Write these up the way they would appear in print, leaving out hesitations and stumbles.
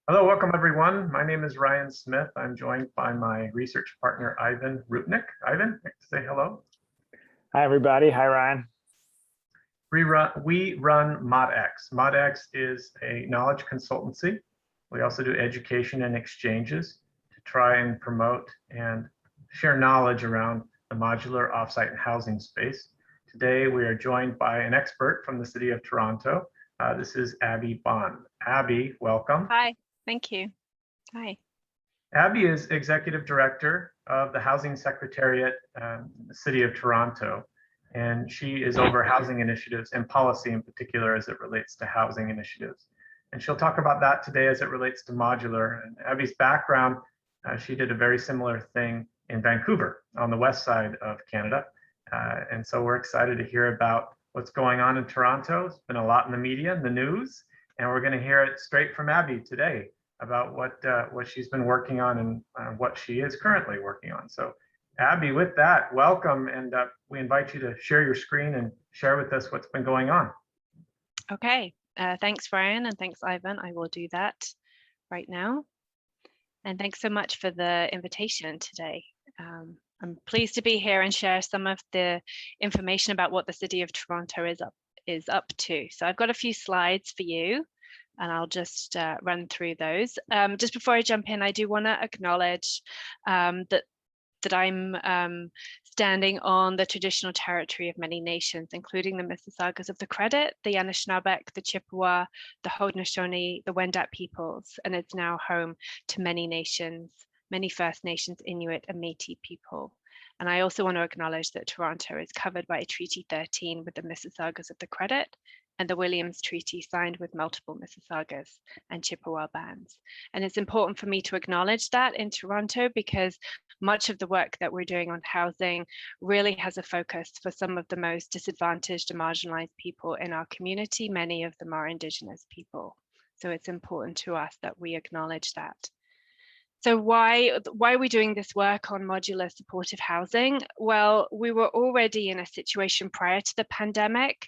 Hello, welcome everyone. My name is Ryan Smith. I'm joined by my research partner, Ivan Rupnik. Ivan, say hello. Hi, everybody. Hi, Ryan. We run ModX. ModX is a knowledge consultancy. We also do education and exchanges to try and promote and share knowledge around the modular offsite and housing space. Today, we are joined by an expert from the city of Toronto. This is Abi Bond. Abi, welcome. Hi, thank you. Hi. Abi is Executive Director of the Housing Secretariat, the City of Toronto, and she is over housing initiatives and policy in particular as it relates to housing initiatives. And she'll talk about that today as it relates to modular. And Abi's background, she did a very similar thing in Vancouver on the west side of Canada. And so we're excited to hear about what's going on in Toronto. It's been a lot in the media and the news, and we're going to hear it straight from Abi today about what she's been working on and what she is currently working on. So Abi, with that, welcome, and we invite you to share your screen and share with us what's been going on. Okay, thanks Ryan, and thanks Ivan. I will do that right now. And thanks so much for the invitation today. I'm pleased to be here and share some of the information about what the City of Toronto is up to. So I've got a few slides for you, and I'll just run through those. Just before I jump in, I do want to acknowledge that I'm standing on the traditional territory of many nations, including the Mississaugas of the Credit, the Anishinaabe, the Chippewa, the Haudenosaunee, the Wendat peoples, and it's now home to many nations, many First Nations, Inuit, and Métis people. And I also want to acknowledge that Toronto is covered by Treaty 13 with the Mississaugas of the Credit, and the Williams Treaty signed with multiple Mississaugas and Chippewa bands. And it's important for me to acknowledge that in Toronto because much of the work that we're doing on housing really has a focus for some of the most disadvantaged and marginalized people in our community. Many of them are Indigenous people. So it's important to us that we acknowledge that. So why are we doing this work on modular supportive housing? Well, we were already in a situation prior to the pandemic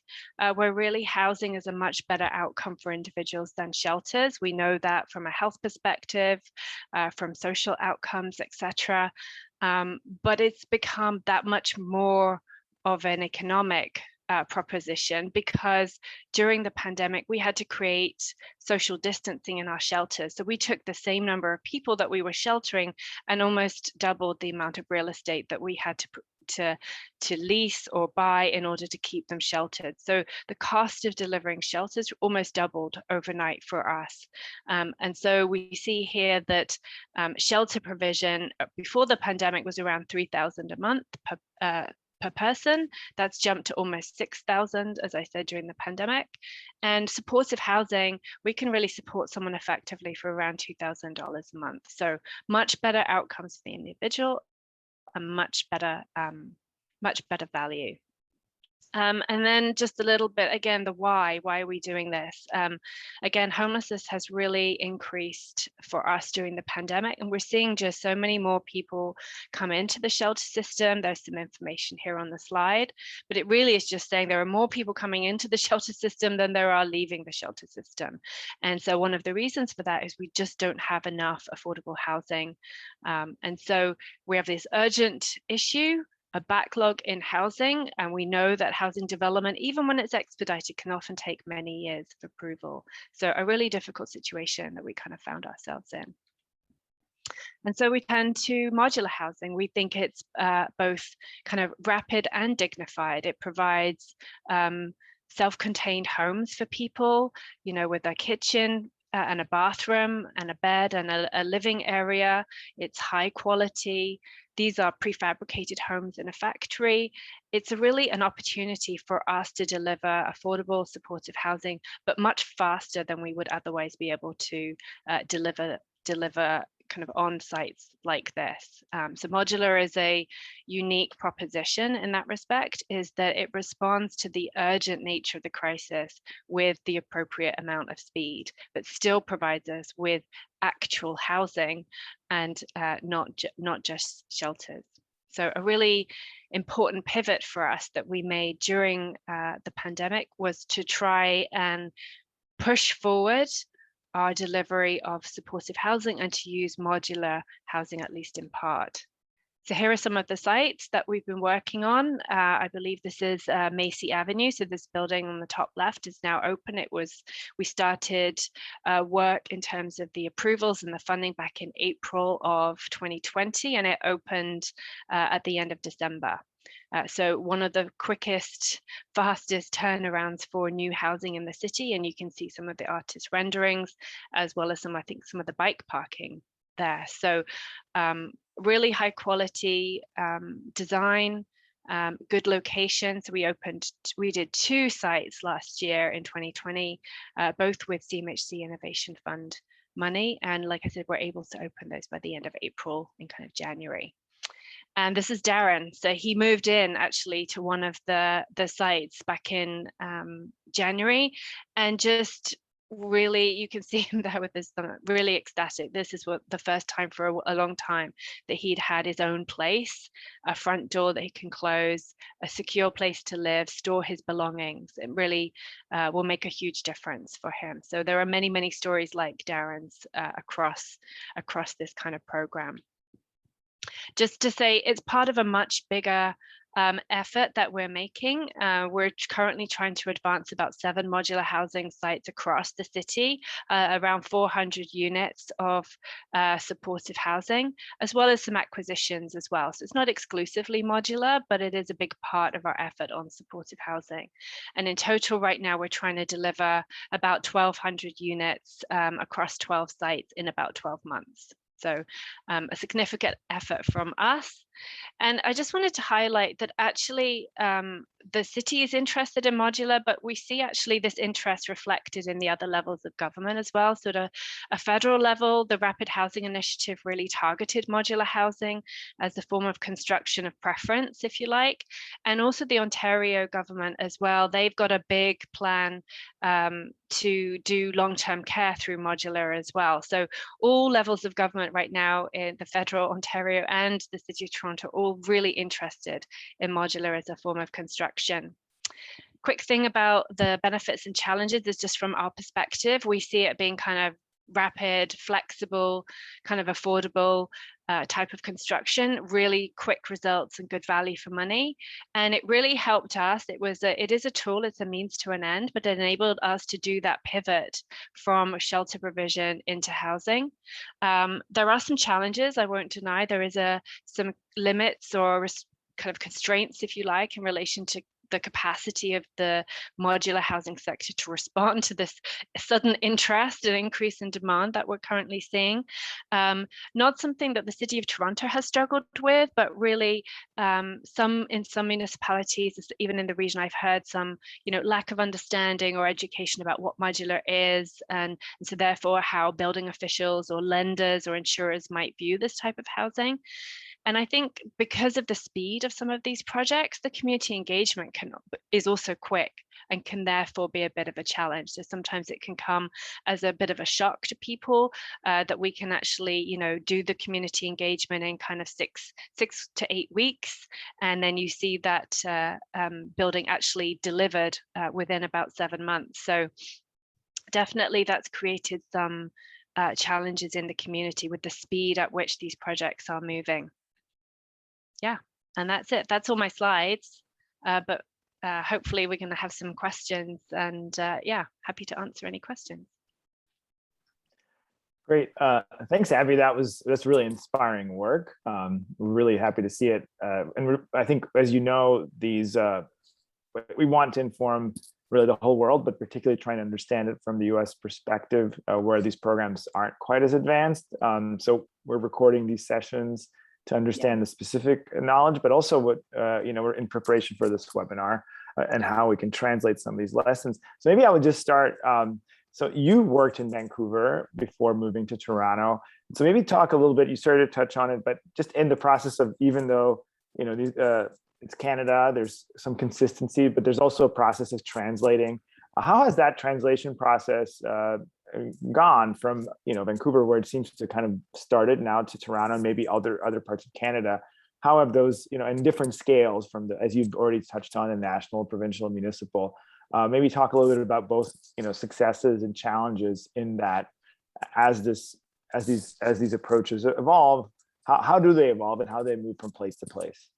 where really housing is a much better outcome for individuals than shelters. We know that from a health perspective, from social outcomes, etc. But it's become that much more of an economic proposition because during the pandemic we had to create social distancing in our shelters. So we took the same number of people that we were sheltering and almost doubled the amount of real estate that we had to lease or buy in order to keep them sheltered. So the cost of delivering shelters almost doubled overnight for us. And so we see here that shelter provision before the pandemic was around $3,000 a month per person. That's jumped to almost 6,000, as I said, during the pandemic. And supportive housing, we can really support someone effectively for around $2,000 a month. So much better outcomes for the individual and much better value. And then just a little bit, again, the why are we doing this? Again, homelessness has really increased for us during the pandemic, and we're seeing just so many more people come into the shelter system. There's some information here on the slide, but it really is just saying there are more people coming into the shelter system than there are leaving the shelter system. And so one of the reasons for that is we just don't have enough affordable housing. And so we have this urgent issue, a backlog in housing, and we know that housing development, even when it's expedited, can often take many years of approval. So a really difficult situation that we kind of found ourselves in. And so we turn to modular housing. We think it's both kind of rapid and dignified. It provides self-contained homes for people, you know, with a kitchen, and a bathroom and a bed and a living area. It's high quality. These are prefabricated homes in a factory. It's really an opportunity for us to deliver affordable, supportive housing, but much faster than we would otherwise be able to deliver kind of on sites like this. So modular is a unique proposition in that respect, is that it responds to the urgent nature of the crisis with the appropriate amount of speed, but still provides us with actual housing and not just shelters. So a really important pivot for us that we made during the pandemic was to try and push forward our delivery of supportive housing and to use modular housing, at least in part. So here are some of the sites that we've been working on. I believe this is Macy Avenue. So this building on the top left is now open. We started work in terms of the approvals and the funding back in April of 2020, and it opened at the end of December. So one of the quickest, fastest turnarounds for new housing in the city. And you can see some of the artist renderings, as well as I think some of the bike parking there. So really high quality design, good location. So we did 2 sites last year in 2020, both with CMHC Innovation Fund money. And like I said, we're able to open those by the end of April and kind of January. And this is Darren. So he moved in actually to one of the sites back in January, and just really, you can see him there with his thumb, really ecstatic. This is what the first time for a long time that he'd had his own place, a front door that he can close, a secure place to live, store his belongings. It really will make a huge difference for him. So there are many, many stories like Darren's across this kind of program. Just to say, it's part of a much bigger effort that we're making. We're currently trying to advance about 7 modular housing sites across the city, around 400 units of supportive housing, as well as some acquisitions as well. So it's not exclusively modular, but it is a big part of our effort on supportive housing. And in total right now, we're trying to deliver about 1,200 units across 12 sites in about 12 months. So a significant effort from us. And I just wanted to highlight that actually the city is interested in modular, but we see actually this interest reflected in the other levels of government as well. So at a federal level, the Rapid Housing Initiative really targeted modular housing as a form of construction of preference, if you like. And also the Ontario government as well, they've got a big plan to do long-term care through modular as well. So all levels of government right now in the federal, Ontario, and the City of Toronto, all really interested in modular as a form of construction. Quick thing about the benefits and challenges is just from our perspective, we see it being kind of rapid, flexible, kind of affordable type of construction, really quick results and good value for money. And it really helped us. It is a tool, it's a means to an end, but it enabled us to do that pivot from shelter provision into housing. There are some challenges, I won't deny. There is some limits or kind of constraints, if you like, in relation to the capacity of the modular housing sector to respond to this sudden interest and increase in demand that we're currently seeing. Not something that the City of Toronto has struggled with, but really in some municipalities, even in the region, I've heard some lack of understanding or education about what modular is, and so therefore how building officials or lenders or insurers might view this type of housing. And I think because of the speed of some of these projects, the community engagement is also quick and can therefore be a bit of a challenge. So sometimes it can come as a bit of a shock to people that we can actually, do the community engagement in kind of 6 to 8 weeks. And then you see that building actually delivered within about 7 months. So definitely that's created some challenges in the community with the speed at which these projects are moving. Yeah, and that's it. That's all my slides, but hopefully we're going to have some questions, and yeah, happy to answer any questions. Great, thanks, Abby. That's really inspiring work. We're really happy to see it, and I think, as you know, these we want to inform really the whole world, but particularly trying to understand it from the U.S. perspective, where these programs aren't quite as advanced. So we're recording these sessions to understand the specific knowledge, but also what we're in preparation for this webinar and how we can translate some of these lessons. So maybe I would just start. So you worked in Vancouver before moving to Toronto. So maybe talk a little bit. You started to touch on it, but just in the process of, even though it's Canada, there's some consistency, but there's also a process of translating. How has that translation process gone from Vancouver, where it seems to kind of started, now to Toronto and maybe other parts of Canada? How have those, in different scales, from the, as you've already touched on, the national, provincial, and municipal, maybe talk a little bit about both successes and challenges in that as these approaches evolve, how do they evolve and how they move from place to place?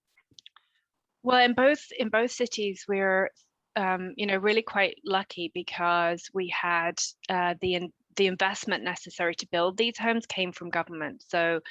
Well, in both cities, we're really quite lucky because we had the investment necessary to build these homes came from government. So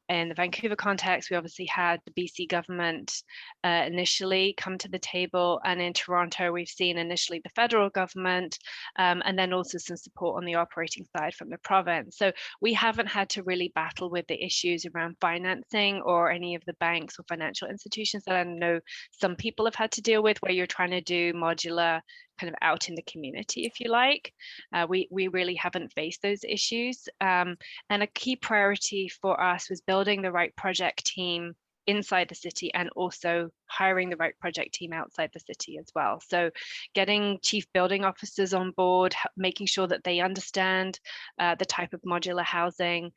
in the Vancouver context, we obviously had the BC government initially come to the table, and in Toronto, we've seen initially the federal government, and then also some support on the operating side from the province. So we haven't had to really battle with the issues around financing or any of the banks or financial institutions that I know some people have had to deal with, where you're trying to do modular kind of out in the community, if you like. We really haven't faced those issues. And a key priority for us was building the right project team inside the city and also hiring the right project team outside the city as well. So getting chief building officers on board, making sure that they understand the type of modular housing,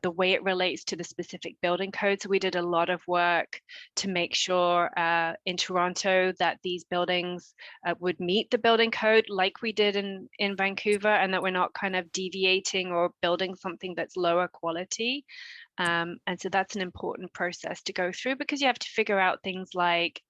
the way it relates to the specific building code. So we did a lot of work to make sure in Toronto that these buildings would meet the building code like we did in Vancouver, and that we're not kind of deviating or building something that's lower quality. And so that's an important process to go through, because you have to figure out things like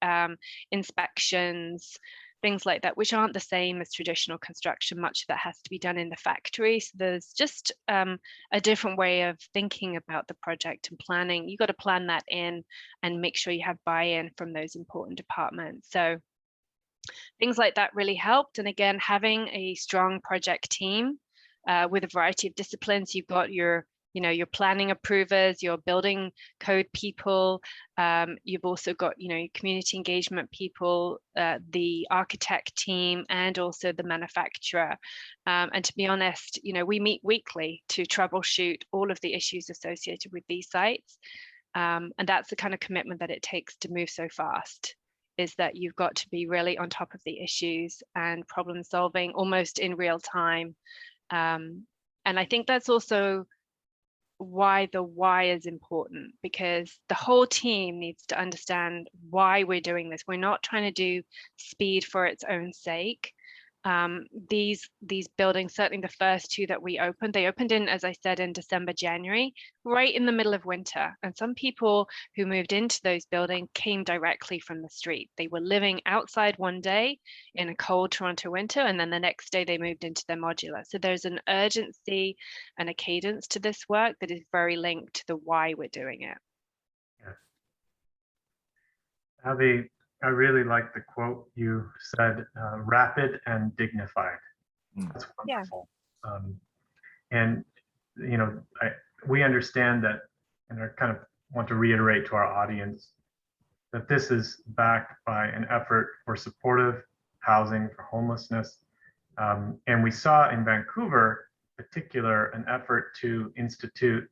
inspections, things like that, which aren't the same as traditional construction. Much of that has to be done in the factory. So there's just a different way of thinking about the project and planning. You've got to plan that in and make sure you have buy-in from those important departments. So things like that really helped. And again, having a strong project team with a variety of disciplines. You've got your planning approvers, your building code people. You've also got, your community engagement people, the architect team, and also the manufacturer. And to be honest, we meet weekly to troubleshoot all of the issues associated with these sites. And that's the kind of commitment that it takes to move so fast, is that you've got to be really on top of the issues and problem solving almost in real time. And I think that's also why the why is important, because the whole team needs to understand why we're doing this. We're not trying to do speed for its own sake. These buildings, certainly the first two that we opened, they opened in, as I said, in December, January, right in the middle of winter. And some people who moved into those buildings came directly from the street. They were living outside one day in a cold Toronto winter, and then the next day they moved into their modular. So there's an urgency and a cadence to this work that is very linked to the why we're doing it. Yeah. Abi, I really like the quote you said, rapid and dignified. That's wonderful. Yeah. And, we understand that, and I kind of want to reiterate to our audience that this is backed by an effort for supportive housing for homelessness. And we saw in Vancouver, in particular, an effort to institute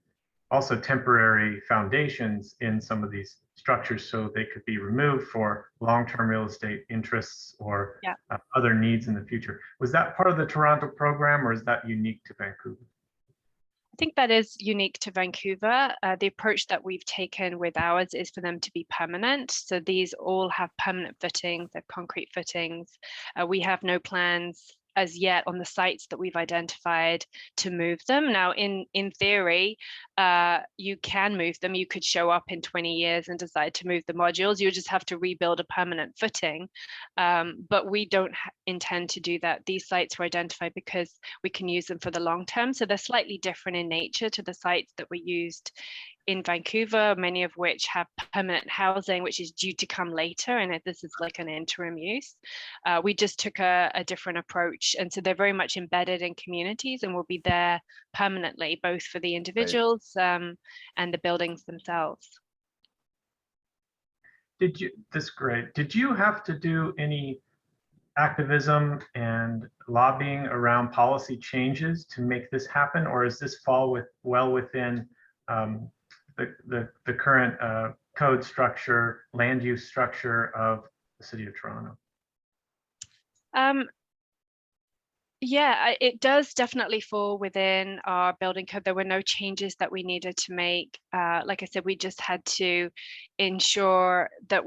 also temporary foundations in some of these structures so they could be removed for long-term real estate interests or other needs in the future. Was that part of the Toronto program, or is that unique to Vancouver? I think that is unique to Vancouver. The approach that we've taken with ours is for them to be permanent. So these all have permanent footings, they're concrete footings. We have no plans as yet on the sites that we've identified to move them. Now, in theory, you can move them. You could show up in 20 years and decide to move the modules. You just have to rebuild a permanent footing. But we don't intend to do that. These sites were identified because we can use them for the long term. So they're slightly different in nature to the sites that were used in Vancouver, many of which have permanent housing, which is due to come later, and this is like an interim use. We just took a different approach, and so they're very much embedded in communities and will be there permanently, both for the individuals and the buildings themselves. That's great. Did you have to do any activism and lobbying around policy changes to make this happen, or does this fall well within the current code structure, land use structure of the City of Toronto? Yeah, it does definitely fall within our building code. There were no changes that we needed to make. Like I said, we just had to ensure that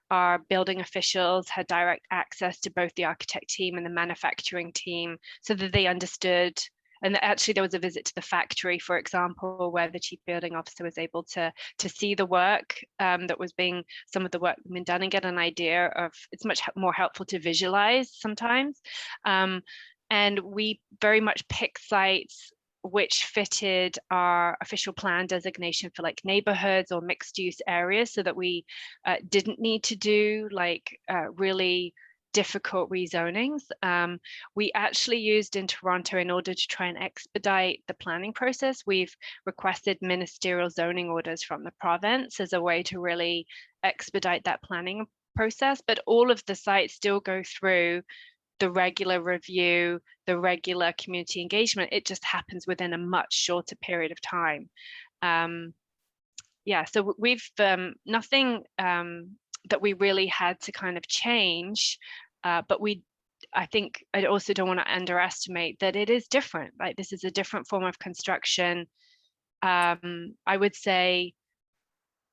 our building officials had direct access to both the architect team and the manufacturing team, so that they understood and actually there was a visit to the factory, for example, where the chief building officer was able to see the work that was being, some of the work being done, and get an idea of, it's much more helpful to visualize sometimes. And we very much pick sites which fitted our official plan designation for like neighborhoods or mixed use areas, so that we didn't need to do like really difficult rezonings. We actually used in Toronto, in order to try and expedite the planning process, we've requested ministerial zoning orders from the province as a way to really expedite that planning process. But all of the sites still go through the regular review, the regular community engagement. It just happens within a much shorter period of time. Yeah, so we've nothing that we really had to kind of change, but I think I also don't want to underestimate that it is different. Like, this is a different form of construction. I would say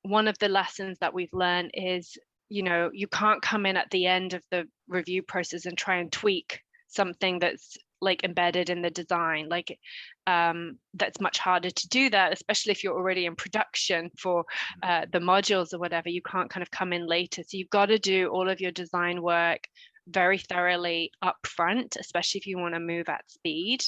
one of the lessons that we've learned is, you can't come in at the end of the review process and try and tweak something that's like embedded in the design. Like, that's much harder to do that, especially if you're already in production for the modules or whatever. You can't kind of come in later. So you've got to do all of your design work very thoroughly upfront, especially if you want to move at speed.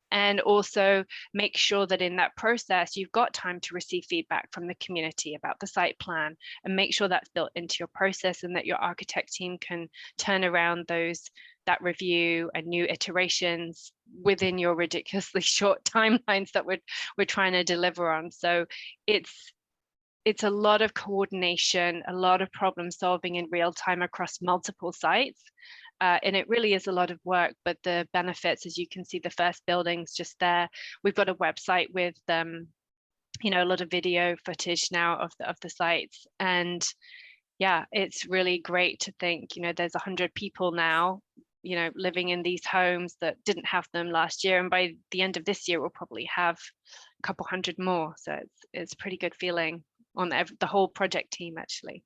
And also make sure that in that process, you've got time to receive feedback from the community about the site plan, and make sure that's built into your process, and that your architect team can turn around that review and new iterations within your ridiculously short timelines that we're trying to deliver on. So it's a lot of coordination, a lot of problem solving in real time across multiple sites. And it really is a lot of work, but the benefits, as you can see, the first building's just there. We've got a website with a lot of video footage now of the sites. And yeah, it's really great to think, there's 100 people now, living in these homes that didn't have them last year. And by the end of this year, we'll probably have a couple hundred more. So it's a pretty good feeling on the whole project team, actually.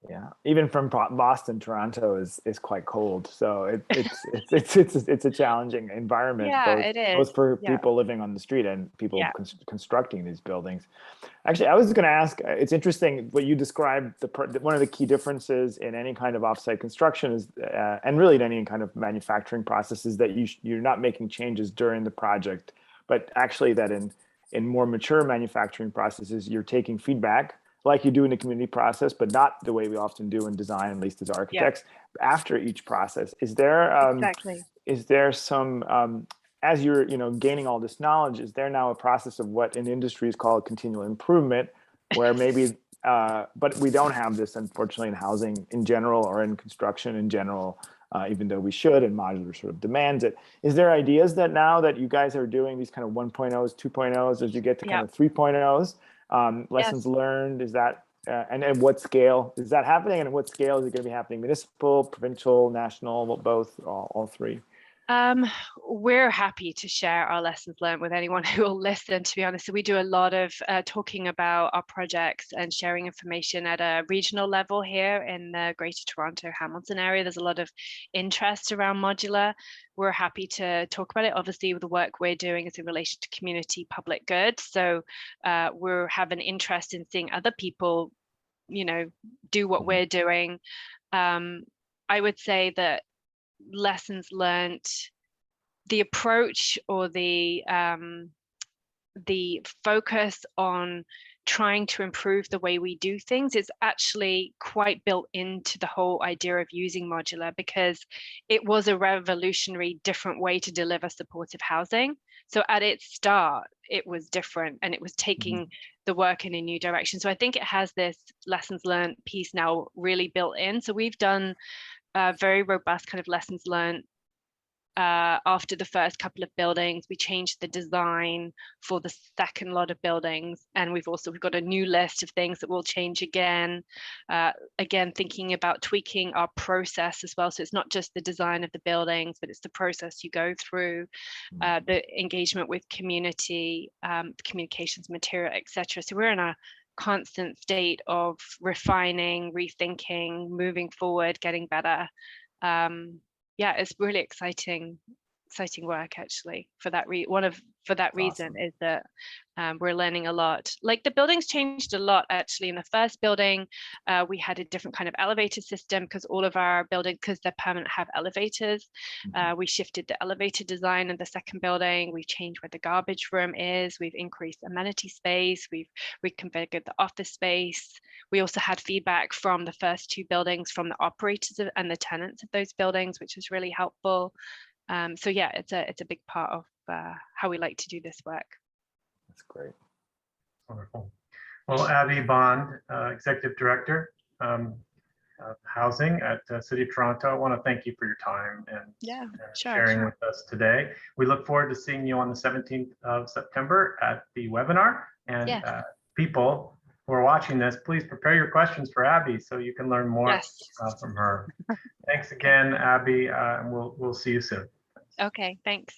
Yeah, even from Boston, Toronto is quite cold, so it's a challenging environment, Yeah, it is. both for Yeah. people living on the street and people constructing these buildings. Actually, I was going to ask, it's interesting what you described. One of the key differences in any kind of offsite construction is, and really in any kind of manufacturing process, is that you're not making changes during the project, but actually that in more mature manufacturing processes, you're taking feedback like you do in the community process, but not the way we often do in design, at least as architects, after each process. Is there Exactly. Is there some as you're gaining all this knowledge, is there now a process of what in industry is called continual improvement, where maybe but we don't have this, unfortunately, in housing in general or in construction in general, even though we should, and modular sort of demands it. Is there ideas that now that you guys are doing these kind of 1.0s, 2.0s, as you get to kind of 3.0s, lessons learned, is that and at what scale is that happening, and at what scale is it going to be happening? Municipal, provincial, national, both, all three? We're happy to share our lessons learned with anyone who will listen, to be honest. So we do a lot of talking about our projects and sharing information at a regional level here in the Greater Toronto Hamilton area. There's a lot of interest around modular. We're happy to talk about it. Obviously, the work we're doing is in relation to community public good. So we have an interest in seeing other people, do what we're doing. I would say that lessons learned, the approach or the focus on trying to improve the way we do things is actually quite built into the whole idea of using modular, because it was a revolutionary different way to deliver supportive housing. So at its start, it was different, and it was taking the work in a new direction. So I think it has this lessons learned piece now really built in. So we've done very robust kind of lessons learned. After the first couple of buildings, we changed the design for the second lot of buildings, and we've got a new list of things that will change again. Again, thinking about tweaking our process as well. So it's not just the design of the buildings, but it's the process you go through, the engagement with community, communications material, etc. So we're in a constant state of refining, rethinking, moving forward, getting better. Yeah, it's really exciting exciting work actually. For that reason awesome. is that we're learning a lot. Like the buildings changed a lot actually. In the first building, we had a different kind of elevator system because all of our buildings, because they're permanent, have elevators. We shifted the elevator design in the second building. We've changed where the garbage room is. We've increased amenity space. We've reconfigured the office space. We also had feedback from the first two buildings from the operators and the tenants of those buildings, which was really helpful. So yeah, it's a big part of how we like to do this work. That's great. Wonderful. Well, Abi Bond, Executive Director of Housing at City of Toronto, I want to thank you for your time and sharing with us today. We look forward to seeing you on the 17th of September at the webinar. And people who are watching this, please prepare your questions for Abi so you can learn more from her. Thanks again, Abi, and we'll see you soon. Okay, thanks.